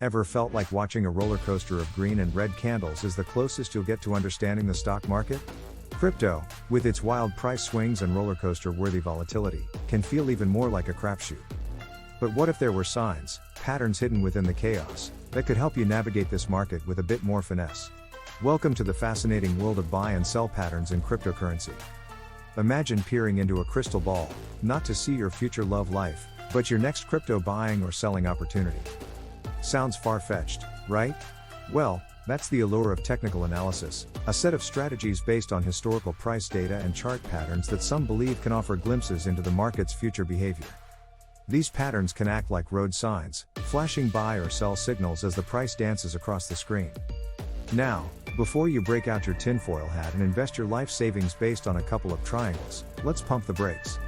Ever felt like watching a roller coaster of green and red candles is the closest you'll get to understanding the stock market? Crypto, with its wild price swings and roller coaster worthy volatility, can feel even more like a crapshoot. But what if there were signs, patterns hidden within the chaos, that could help you navigate this market with a bit more finesse? Welcome to the fascinating world of buy and sell patterns in cryptocurrency. Imagine peering into a crystal ball, not to see your future love life, but your next crypto buying or selling opportunity. Sounds far-fetched, right? Well, that's the allure of technical analysis, a set of strategies based on historical price data and chart patterns that some believe can offer glimpses into the market's future behavior. These patterns can act like road signs, flashing buy or sell signals as the price dances across the screen. Now, before you break out your tinfoil hat and invest your life savings based on a couple of triangles, let's pump the brakes.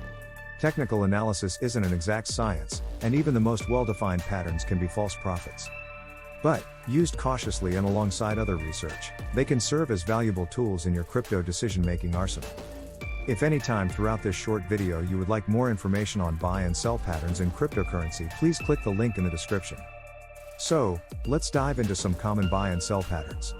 Technical analysis isn't an exact science, and even the most well-defined patterns can be false prophets. But, used cautiously and alongside other research, they can serve as valuable tools in your crypto decision-making arsenal. If any time throughout this short video you would like more information on buy and sell patterns in cryptocurrency, please click the link in the description. So, let's dive into some common buy and sell patterns.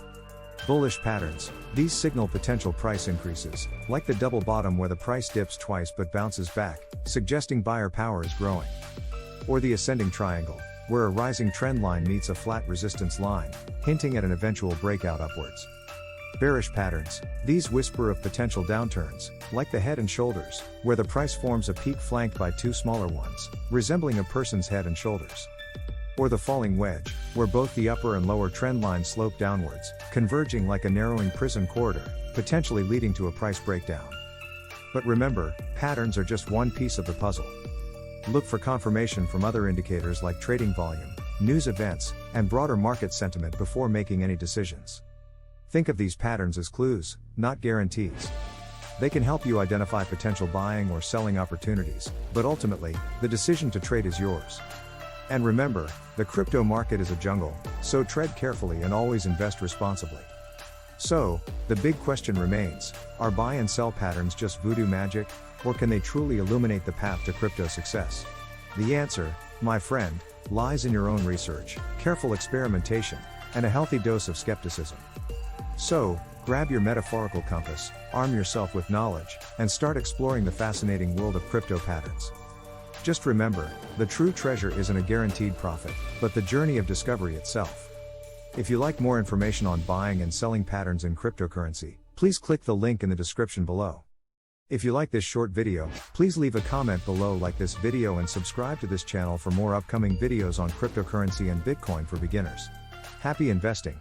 Bullish patterns. These signal potential price increases, like the double bottom where the price dips twice but bounces back, suggesting buyer power is growing. Or the ascending triangle, where a rising trend line meets a flat resistance line, hinting at an eventual breakout upwards. Bearish patterns. These whisper of potential downturns, like the head and shoulders, where the price forms a peak flanked by two smaller ones, resembling a person's head and shoulders. Or the falling wedge, where both the upper and lower trend lines slope downwards, converging like a narrowing prison corridor, potentially leading to a price breakdown. But remember, patterns are just one piece of the puzzle. Look for confirmation from other indicators like trading volume, news events, and broader market sentiment before making any decisions. Think of these patterns as clues, not guarantees. They can help you identify potential buying or selling opportunities, but ultimately, the decision to trade is yours. And remember, the crypto market is a jungle, so tread carefully and always invest responsibly. So, the big question remains, are buy and sell patterns just voodoo magic, or can they truly illuminate the path to crypto success? The answer, my friend, lies in your own research, careful experimentation, and a healthy dose of skepticism. So, grab your metaphorical compass, arm yourself with knowledge, and start exploring the fascinating world of crypto patterns. Just remember, the true treasure isn't a guaranteed profit, but the journey of discovery itself. If you like more information on buying and selling patterns in cryptocurrency, please click the link in the description below. If you like this short video, please leave a comment below, like this video, and subscribe to this channel for more upcoming videos on cryptocurrency and Bitcoin for beginners. Happy investing!